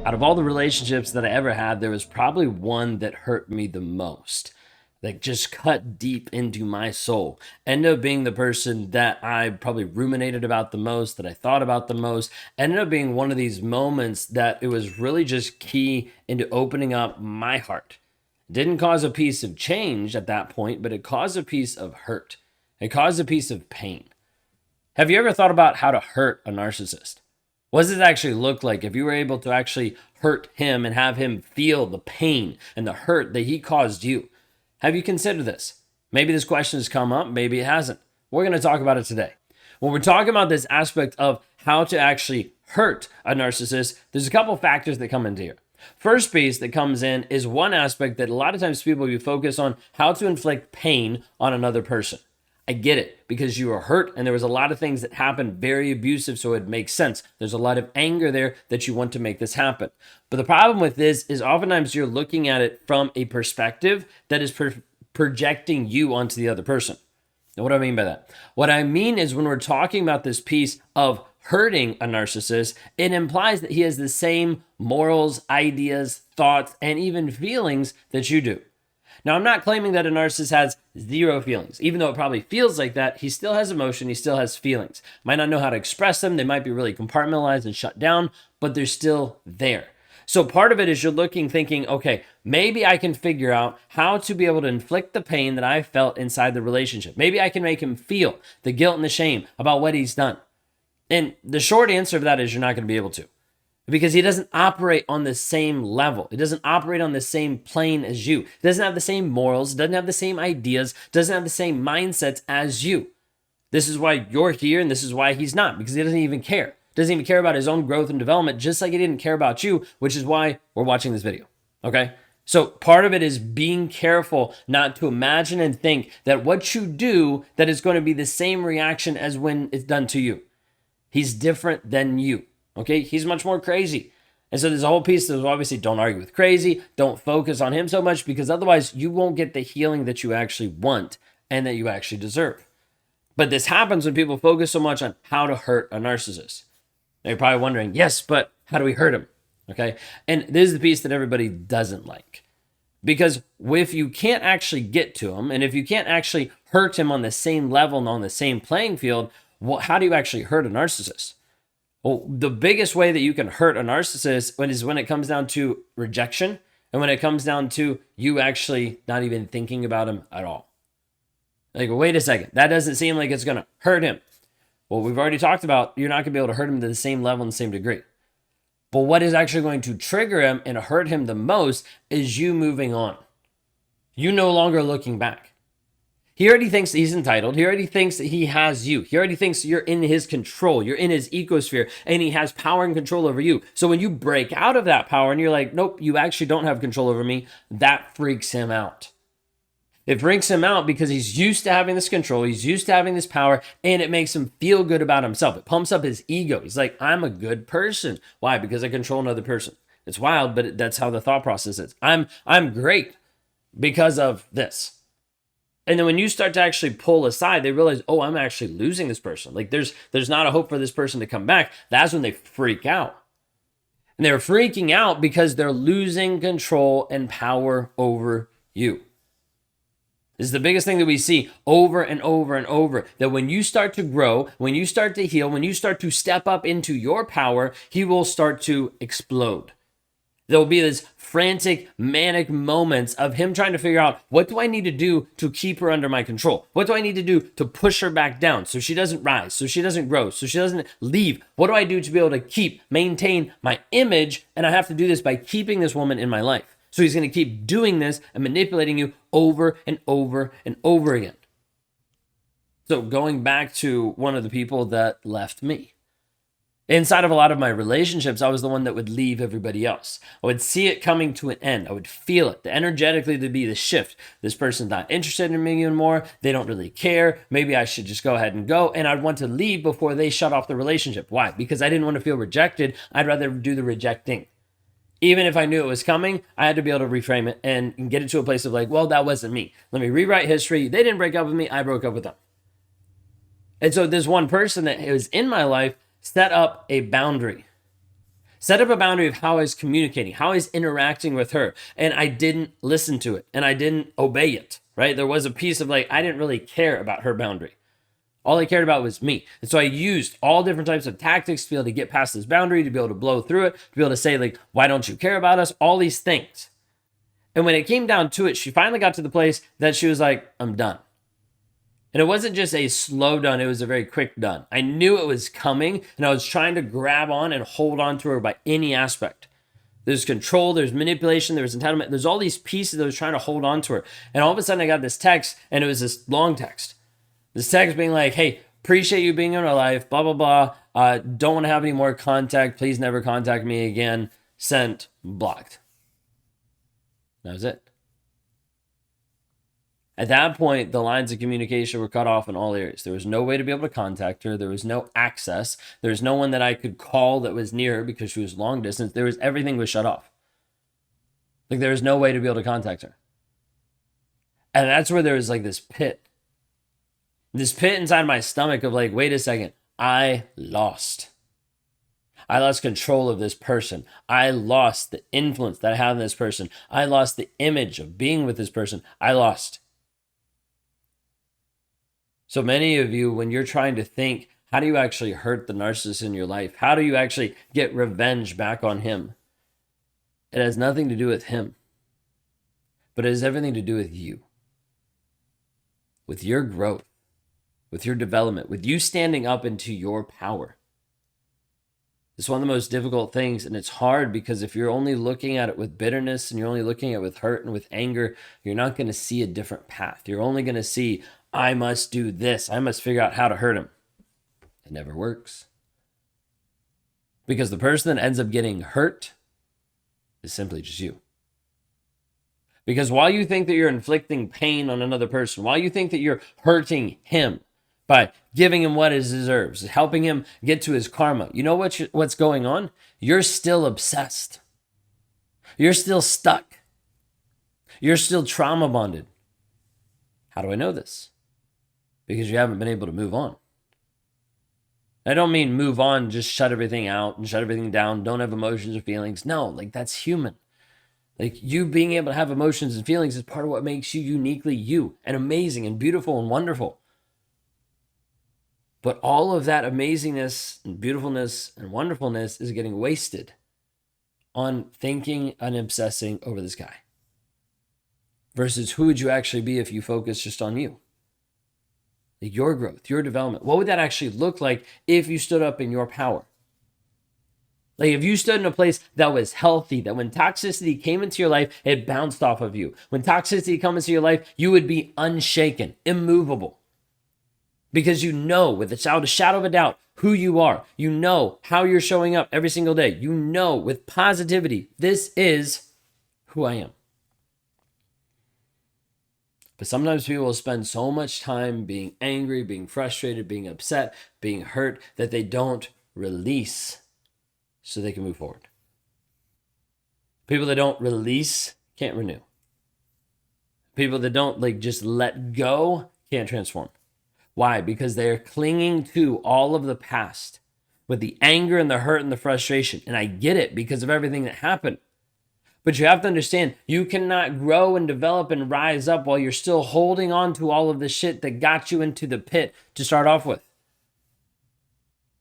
Out of all the relationships that I ever had, there was probably one that hurt me the most, that just cut deep into my soul. Ended up being the person that I probably ruminated about the most, that I thought about the most. Ended up being one of these moments that it was really just key into opening up my heart. Didn't cause a piece of change at that point, but it caused a piece of hurt. It caused a piece of pain. Have you ever thought about how to hurt a narcissist? What does it actually look like if you were able to actually hurt him and have him feel the pain and the hurt that he caused you? Have you considered this? Maybe this question has come up, maybe it hasn't. We're going to talk about it today. When we're talking about this aspect of how to actually hurt a narcissist, there's a couple factors that come into here. First piece that comes in is one aspect that a lot of times people will focus on: how to inflict pain on another person. I get it, because you were hurt and there was a lot of things that happened very abusive, so it makes sense. There's a lot of anger there that you want to make this happen. But the problem with this is oftentimes you're looking at it from a perspective that is projecting you onto the other person. Now, what do I mean by that? What I mean is, when we're talking about this piece of hurting a narcissist, it implies that he has the same morals, ideas, thoughts, and even feelings that you do. Now, I'm not claiming that a narcissist has zero feelings. Even though it probably feels like that, he still has emotion, he still has feelings. Might not know how to express them, they might be really compartmentalized and shut down, but they're still there. So part of it is you're looking, thinking, okay, maybe I can figure out how to be able to inflict the pain that I felt inside the relationship. Maybe I can make him feel the guilt and the shame about what he's done. And the short answer of that is you're not going to be able to. Because he doesn't operate on the same level. He doesn't operate on the same plane as you. He doesn't have the same morals, doesn't have the same ideas, doesn't have the same mindsets as you. This is why you're here, and this is why he's not, because he doesn't even care. Doesn't even care about his own growth and development, just like he didn't care about you, which is why we're watching this video, okay? So part of it is being careful not to imagine and think that what you do, that is going to be the same reaction as when it's done to you. He's different than you. Okay, he's much more crazy. And so there's a whole piece of, obviously, don't argue with crazy. Don't focus on him so much, because otherwise you won't get the healing that you actually want and that you actually deserve. But this happens when people focus so much on how to hurt a narcissist. Now you're probably wondering, yes, but how do we hurt him? Okay, and this is the piece that everybody doesn't like. Because if you can't actually get to him, and if you can't actually hurt him on the same level and on the same playing field, well, how do you actually hurt a narcissist? Well, the biggest way that you can hurt a narcissist is when it comes down to rejection, and when it comes down to you actually not even thinking about him at all. Like, wait a second, that doesn't seem like it's going to hurt him. Well, we've already talked about you're not going to be able to hurt him to the same level and the same degree. But what is actually going to trigger him and hurt him the most is you moving on. You no longer looking back. He already thinks that he's entitled. He already thinks that he has you. He already thinks you're in his control. You're in his ecosphere, and he has power and control over you. So when you break out of that power and you're like, nope, you actually don't have control over me, that freaks him out. It freaks him out because he's used to having this control. He's used to having this power, and it makes him feel good about himself. It pumps up his ego. He's like, I'm a good person. Why? Because I control another person. It's wild, but that's how the thought process is. I'm great because of this. And then when you start to actually pull aside, they realize, oh, I'm actually losing this person. Like there's not a hope for this person to come back. That's when they freak out. And they're freaking out because they're losing control and power over you. This is the biggest thing that we see over and over and over, that when you start to grow, when you start to heal, when you start to step up into your power, he will start to explode. There will be this frantic, manic moments of him trying to figure out, what do I need to do to keep her under my control? What do I need to do to push her back down so she doesn't rise, so she doesn't grow, so she doesn't leave? What do I do to be able to maintain my image? And I have to do this by keeping this woman in my life. So he's going to keep doing this and manipulating you over and over and over again. So going back to one of the people that left me. Inside of a lot of my relationships, I was the one that would leave everybody else. I would see it coming to an end. I would feel it. Energetically, there'd be the shift. This person's not interested in me anymore. They don't really care. Maybe I should just go ahead and go. And I'd want to leave before they shut off the relationship. Why? Because I didn't want to feel rejected. I'd rather do the rejecting. Even if I knew it was coming, I had to be able to reframe it and get it to a place of like, well, that wasn't me. Let me rewrite history. They didn't break up with me. I broke up with them. And so this one person that was in my life set up a boundary. Set up a boundary of how I was communicating, how I was interacting with her, and I didn't listen to it and I didn't obey it, right? There was a piece of like, I didn't really care about her boundary. All I cared about was me. And so I used all different types of tactics to be able to get past this boundary, to be able to blow through it, to be able to say like, why don't you care about us? All these things. And when it came down to it, she finally got to the place that she was like, I'm done. And it wasn't just a slow done, it was a very quick done. I knew it was coming, and I was trying to grab on and hold on to her by any aspect. There's control, there's manipulation, there's entitlement, there's all these pieces that I was trying to hold on to her. And all of a sudden I got this text, and it was this long text. This text being like, hey, appreciate you being in our life, blah, blah, blah. Don't want to have any more contact. Please never contact me again. Sent, blocked. That was it. At that point, the lines of communication were cut off in all areas. There was no way to be able to contact her. There was no access. There was no one that I could call that was near her because she was long distance. Everything was shut off. Like there was no way to be able to contact her. And that's where there was like this pit inside my stomach of like, wait a second, I lost control of this person. I lost the influence that I have in this person. I lost the image of being with this person. I lost. So many of you, when you're trying to think, how do you actually hurt the narcissist in your life? How do you actually get revenge back on him? It has nothing to do with him, but it has everything to do with you, with your growth, with your development, with you standing up into your power. It's one of the most difficult things, and it's hard because if you're only looking at it with bitterness and you're only looking at it with hurt and with anger, you're not going to see a different path. You're only going to see, I must do this. I must figure out how to hurt him. It never works. Because the person that ends up getting hurt is simply just you. Because while you think that you're inflicting pain on another person, while you think that you're hurting him by giving him what he deserves, helping him get to his karma, you know what's going on? You're still obsessed. You're still stuck. You're still trauma bonded. How do I know this? Because you haven't been able to move on. I don't mean move on, just shut everything out and shut everything down, don't have emotions or feelings. No, like that's human. Like you being able to have emotions and feelings is part of what makes you uniquely you and amazing and beautiful and wonderful. But all of that amazingness and beautifulness and wonderfulness is getting wasted on thinking and obsessing over this guy. Versus who would you actually be if you focus just on you? Like your growth, your development. What would that actually look like if you stood up in your power? Like if you stood in a place that was healthy, that when toxicity came into your life, it bounced off of you. When toxicity comes into your life, you would be unshaken, immovable. Because you know without a shadow of a doubt who you are. You know how you're showing up every single day. You know with positivity, this is who I am. But sometimes people will spend so much time being angry, being frustrated, being upset, being hurt, that they don't release so they can move forward. People that don't release can't renew. People that don't just let go can't transform. Why? Because they're clinging to all of the past with the anger and the hurt and the frustration. And I get it because of everything that happened. But you have to understand, you cannot grow and develop and rise up while you're still holding on to all of the shit that got you into the pit to start off with.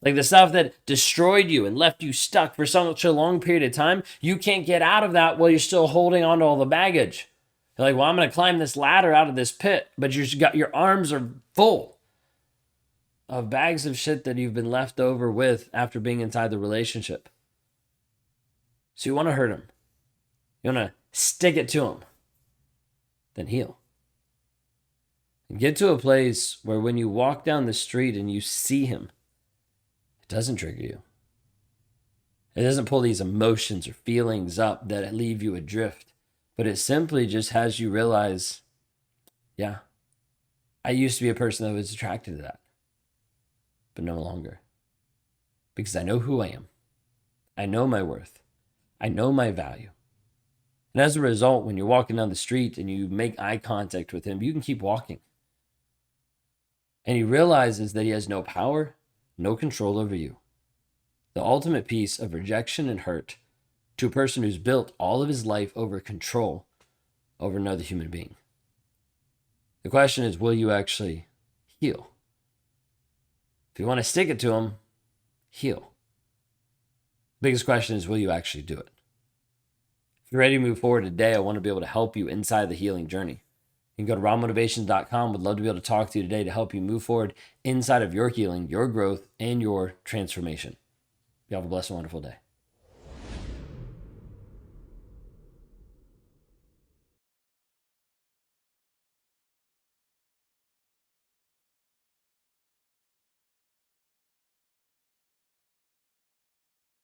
Like the stuff that destroyed you and left you stuck for such a long period of time, you can't get out of that while you're still holding on to all the baggage. You're like, well, I'm going to climb this ladder out of this pit, but your arms are full of bags of shit that you've been left over with after being inside the relationship. So you want to hurt him. You want to stick it to him. Then heal. And get to a place where when you walk down the street and you see him, it doesn't trigger you. It doesn't pull these emotions or feelings up that leave you adrift. But it simply just has you realize, yeah, I used to be a person that was attracted to that. But no longer. Because I know who I am. I know my worth. I know my value. And as a result, when you're walking down the street and you make eye contact with him, you can keep walking. And he realizes that he has no power, no control over you. the ultimate piece of rejection and hurt to a person who's built all of his life over control over another human being. The question is, will you actually heal? If you want to stick it to them, heal. The biggest question is, will you actually do it? If you're ready to move forward today, I want to be able to help you inside the healing journey. You can go to rawmotivation.com. Would love to be able to talk to you today to help you move forward inside of your healing, your growth, and your transformation. You have a blessed and wonderful day.